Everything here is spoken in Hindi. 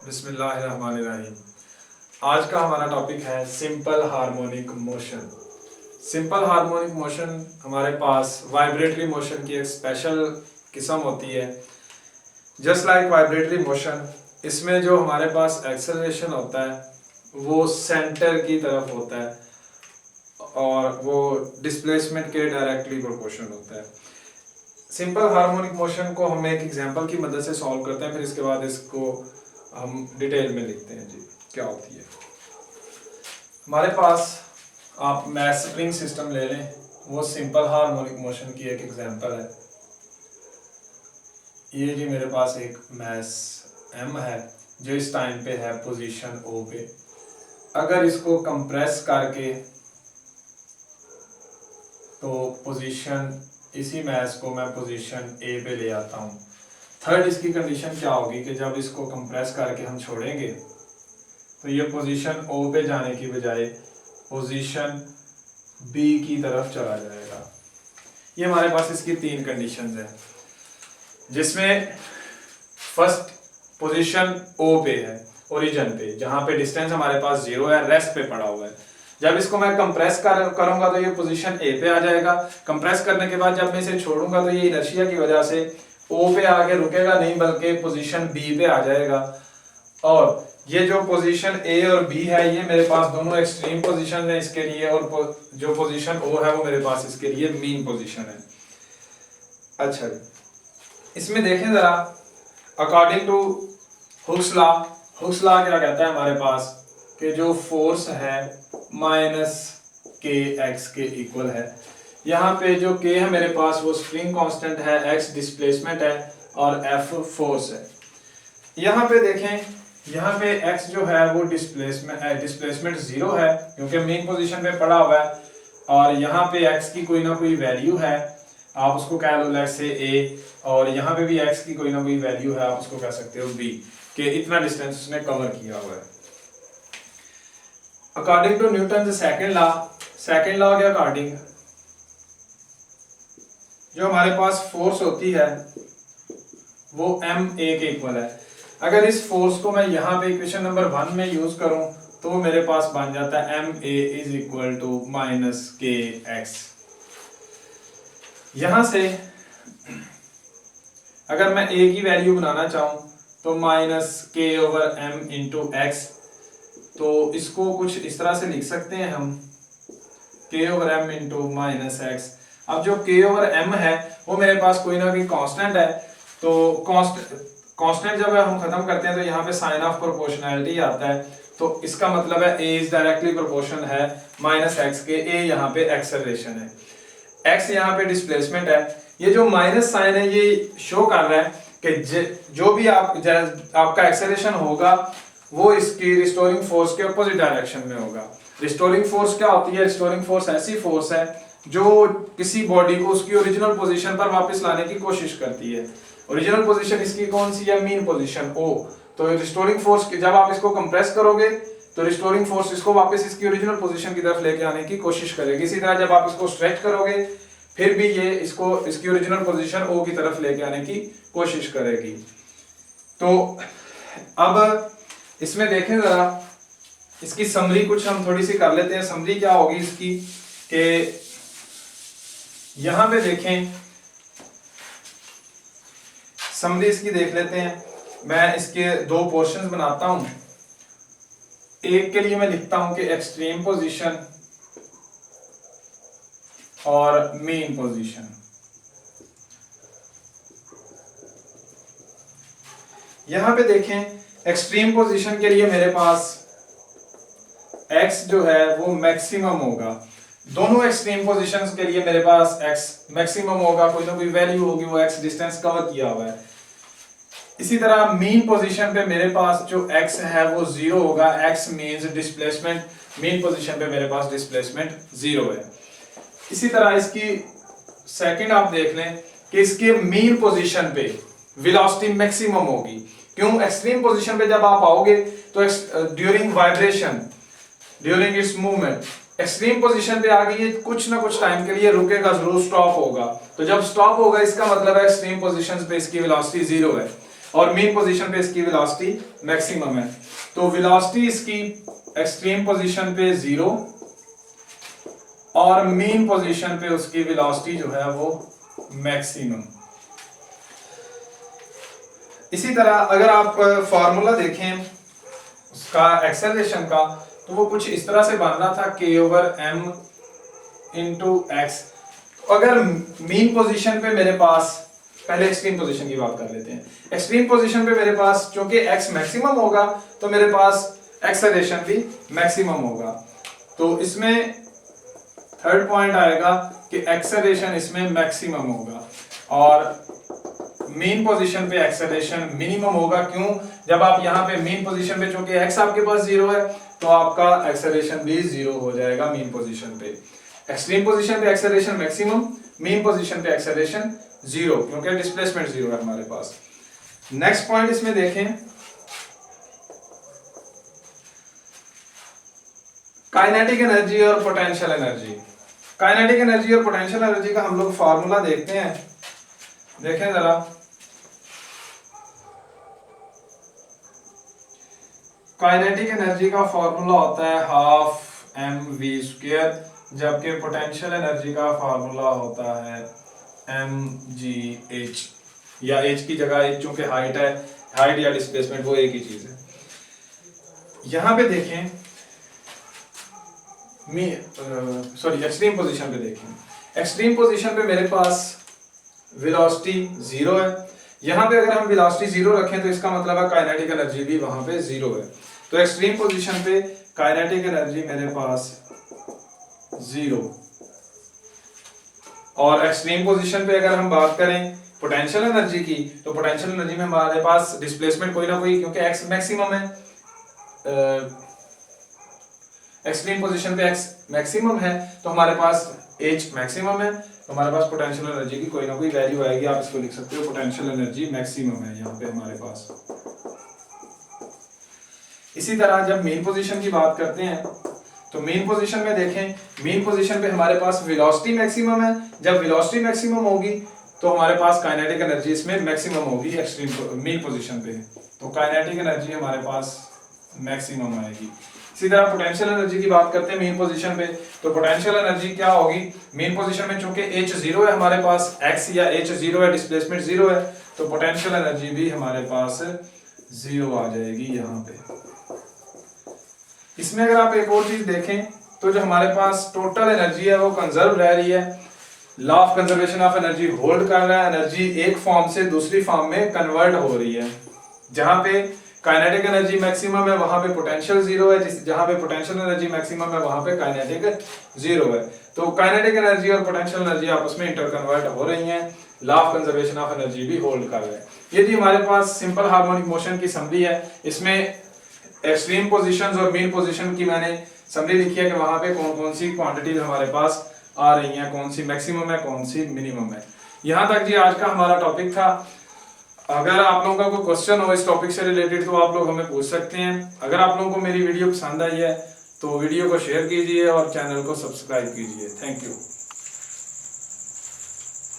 बिस्मिल्लाहिर्रहमानिर्रहीम। आज का हमारा टॉपिक है simple harmonic motion. Simple harmonic motion हमारे पास वाइब्रेटरी मोशन की एक स्पेशल किस्म होती है। जस्ट लाइक वाइब्रेटरी मोशन, इसमें जो हमारे पास एक्सेलरेशन होता है वो सेंटर की तरफ होता है और वो डिस्प्लेसमेंट के डायरेक्टली प्रोपोर्शनल होता है। सिंपल हार्मोनिक मोशन को हम एक एग्जांपल की मदद से सॉल्व करते हैं, फिर इसके बाद इसको हम डिटेल में लिखते हैं जी क्या होती है। हमारे पास आप मैथ स्प्रिंग सिस्टम ले लें, वो सिंपल हार्मोनिक मोशन की एक एग्जांपल है। ये जी मेरे पास एक मैस एम है जो इस टाइम पे है पोजीशन ओ पे। अगर इसको कंप्रेस करके तो पोजीशन इसी मैस को मैं पोजीशन ए पे ले आता हूँ। थर्ड इसकी कंडीशन क्या होगी कि जब इसको कंप्रेस करके हम छोड़ेंगे तो ये पोजीशन ओ पे जाने की बजाय पोजीशन बी की तरफ चला जाएगा। ये हमारे पास इसकी तीन कंडीशंस हैं, जिसमें फर्स्ट पोजीशन ओ पे है, ओरिजिन पे, जहां पे डिस्टेंस हमारे पास 0 है, रेस्ट पे पड़ा हुआ है। जब इसको मैं कंप्रेस करूंगा तो ये पोजीशन ए पे आ जाएगा। कंप्रेस करने के बाद जब मैं इसे छोड़ूंगा तो ये इनर्शिया की वजह से ओ पे आके रुकेगा नहीं, बल्कि पोजीशन बी पे आ जाएगा। और ये जो पोजीशन ए और बी है ये मेरे पास दोनों एक्सट्रीम पोजीशन है इसके लिए, और जो पोजीशन ओ है वो मेरे पास इसके लिए मीन पोजीशन है। अच्छा, इसमें देखें जरा, अकॉर्डिंग टू हुक्स लॉ क्या कहता है हमारे पास कि जो फोर्स है माइनस के एक्स के इक्वल है। यहाँ पे जो के है मेरे पास वो स्प्रिंग कांस्टेंट है, एक्स डिस्प्लेसमेंट है और एफ फोर्स है। यहाँ पे देखें, यहाँ पे एक्स जो है वो डिस्प्लेसमेंट 0 है क्योंकि मेन पोजीशन पे पड़ा हुआ है, और यहाँ पे एक्स की कोई ना कोई वैल्यू है, आप उसको कह लो लेट्स से ए, और यहाँ पे भी एक्स की कोई ना कोई वैल्यू है, आप उसको कह सकते हो बी, कि इतना डिस्टेंस उसने कवर किया हुआ है। According to Newton second law के अकॉर्डिंग जो हमारे पास फोर्स होती है वो एम ए के इक्वल है। अगर इस फोर्स को मैं यहाँ पे इक्वेशन नंबर 1 में यूज करूं तो मेरे पास बन जाता है M A is equal to minus K X. यहां से अगर मैं ए की वैल्यू बनाना चाहूं तो माइनस के ओवर एम इंटू एक्स, तो इसको कुछ इस तरह से लिख सकते हैं हम, K over M into minus X. अब जो के ओवर एम है वो मेरे पास कोई ना कोई कांस्टेंट है, तो कांस्टेंट जब हम खत्म करते हैं तो यहाँ पे साइन ऑफ प्रोपोर्शनैलिटी आता है, तो इसका मतलब है ए इज डायरेक्टली प्रोपोर्शनल है माइनस एक्स के। ए यहाँ पे एक्सेलरेशन है, एक्स यहाँ पे डिस्प्लेसमेंट है। ये जो माइनस साइन है ये शो कर रहा है कि जो भी आपका एक्सेलरेशन होगा वो इसकी रिस्टोरिंग फोर्स के अपोजिट डायरेक्शन में होगा। रिस्टोरिंग फोर्स क्या होती है? रिस्टोरिंग फोर्स ऐसी फोर्स है जो किसी बॉडी को उसकी ओरिजिनल पोजीशन पर वापस लाने की कोशिश करती है। ओरिजिनल पोजीशन इसकी कौन सी है? मीन पोजीशन ओ। तो रिस्टोरिंग फोर्स जब आप इसको कंप्रेस करोगे तो रिस्टोरिंग फोर्स इसको वापस इसकी ओरिजिनल पोजीशन की तरफ लेके आने की कोशिश करेगी। इसी तरह जब आप इसको स्ट्रेच करोगे फिर भी ये इसको इसकी ओरिजिनल पोजीशन ओ की तरफ लेके आने की कोशिश करेगी। तो अब इसमें देखें जरा, इसकी समरी कुछ हम थोड़ी सी कर लेते हैं। समरी क्या होगी इसकी कि यहां पे देखें, समरी इसकी देख लेते हैं। मैं इसके दो पोर्शंस बनाता हूं। एक के लिए मैं लिखता हूं कि एक्सट्रीम पोजीशन और मीन पोजीशन। यहां पे देखें, एक्सट्रीम पोजीशन के लिए मेरे पास x जो है वो मैक्सिमम होगा। दोनों एक्सट्रीम पोजीशंस के लिए मेरे पास x मैक्सिमम होगा, कोई ना कोई वैल्यू होगी, वो x डिस्टेंस कवर किया हुआ है। इसी तरह मीन पोजीशन पे मेरे पास जो x है वो 0 होगा। x means displacement, mean position पे मेरे पास डिस्प्लेसमेंट 0 है। इसी तरह इसकी सेकंड आप देख लें कि इसके मीन पोजीशन पे वेलोसिटी मैक्सिमम होगी। क्यों? एक्सट्रीम पोजीशन पे जब आप आओगे तो during vibration, during its movement, extreme position पे आ गई है, कुछ ना कुछ टाइम के लिए रुकेगा जरूर, स्टॉप होगा। तो जब स्टॉप होगा इसका मतलब है एक्सट्रीम पोजीशंस पे इसकी वेलोसिटी 0 है। और मीन पोजीशन पे इसकी वेलोसिटी मैक्सिमम है। तो वेलोसिटी इसकी एक्सट्रीम पोजीशन पे 0 और मीन पोजीशन पे उसकी वेलोसिटी जो है वो मैक्सिमम। इसी तरह अगर आप फॉर्मूला देखें उसका एक्सेलरेशन का, तो वो कुछ इस तरह से बन रहा था k/m × x। अगर मीन पोजीशन पे मेरे पास, पहले एक्सट्रीम पोजीशन की बात कर लेते हैं। एक्सट्रीम पोजीशन पे मेरे पास चूंकि x मैक्सिमम होगा तो मेरे पास एक्सेलरेशन भी मैक्सिमम होगा। तो इसमें थर्ड पॉइंट आएगा कि एक्सेलरेशन इसमें मैक्सिमम होगा और मीन पोजीशन पे एक्सेलरेशन मिनिमम होगा। क्यों? जब आप यहाँ पे मीन पोजीशन पे चूंकि x आपके पास 0 है तो आपका एक्सेलरेशन भी 0 हो जाएगा मीन पोजीशन पे। एक्सट्रीम पोजीशन पे एक्सेलरेशन मैक्सिमम, मीन पोजीशन पे एक्सेलरेशन 0 क्योंकि डिस्प्लेसमेंट 0 है हमारे पास। नेक्स्ट पॉइंट इसमें देखें, काइनेटिक एनर्जी और पोटेंशियल एनर्जी। काइनेटिक एनर्जी और पोटेंशियल एनर्जी का हम लोग फार्मूला देखते हैं। देखें जरा, काइनेटिक एनर्जी का फॉर्मूला होता है 12mv², जबकि पोटेंशियल एनर्जी का फार्मूला होता है mgh, या h की जगह h चूंकि हाइट है, हाइट या डिस्प्लेसमेंट वो एक ही चीज है। यहां पे देखें, एक्सट्रीम पोजीशन पे देखें। एक्सट्रीम पोजीशन पे मेरे पास वेलोसिटी 0 है। यहां पे अगर हम वेलोसिटी 0 रखें तो इसका मतलब है काइनेटिक एनर्जी भी वहां पे 0 है। तो एक्सट्रीम पोजीशन पे काइनेटिक एनर्जी मेरे पास 0, और एक्सट्रीम पोजीशन पे अगर हम बात करें पोटेंशियल एनर्जी की, तो पोटेंशियल एनर्जी में हमारे पास डिस्प्लेसमेंट कोई ना कोई, क्योंकि x मैक्सिमम है, एक्सट्रीम पोजीशन पे x मैक्सिमम है तो हमारे पास h मैक्सिमम है, तो हमारे पास पोटेंशियल एनर्जी की कोई ना कोई वैल्यू आएगी। आप इसको लिख सकते हो पोटेंशियल एनर्जी मैक्सिमम है यहाँ पे हमारे पास। इसी तरह जब मेन पोजीशन की बात करते हैं तो मेन पोजीशन में देखें, मेन पोजीशन पे हमारे पास वेलोसिटी मैक्सिमम है। जब वेलोसिटी मैक्सिमम होगी तो हमारे पास काइनेटिक एनर्जी इसमें मैक्सिमम होगी एक्सट्रीम मेन पोजीशन पे, तो काइनेटिक एनर्जी हमारे पास मैक्सिमम आएगी। इसी तरह पोटेंशियल एनर्जी की बात करते हैं मेन पोजीशन पे, तो पोटेंशियल एनर्जी क्या होगी मेन पोजीशन में, चूंकि h 0 है हमारे पास, x या h 0 है, डिस्प्लेसमेंट 0 है, तो पोटेंशियल एनर्जी भी हमारे पास 0 आ जाएगी यहाँ पे। इसमें अगर आप एक और चीज देखें तो जो हमारे पास टोटल एनर्जी है वो कंजर्व रह रही है, law of conservation of energy hold कर रहा है, एनर्जी एक फॉर्म से दूसरी फॉर्म में कन्वर्ट हो रही है। जहां पे काइनेटिक एनर्जी मैक्सिमम है वहां पे पोटेंशियल 0 है, जहां पे पोटेंशियल एनर्जी मैक्सिमम है वहां पे काइनेटिक 0 है। तो काइनेटिक एनर्जी और पोटेंशियल एनर्जी आपस में इंटर कन्वर्ट हो रही हैं, law of conservation of energy भी होल्ड कर रहा है। ये जी हमारे पास सिंपल हार्मोनिक मोशन की समरी है। इसमें एक्सट्रीम पोजीशंस और मेन पोजीशन की मैंने समरी लिखी है कि वहां पे कौन कौन सी क्वांटिटीज हमारे पास आ रही हैं, कौन सी मैक्सिमम है कौन सी मिनिमम है। यहां तक जी आज का हमारा टॉपिक था। अगर आप लोगों का कोई क्वेश्चन हो इस टॉपिक से रिलेटेड तो आप लोग हमें पूछ सकते हैं। अगर आप लोगों को मेरी वीडियो पसंद आई है तो वीडियो को शेयर कीजिए और चैनल को सब्सक्राइब कीजिए। Thank you.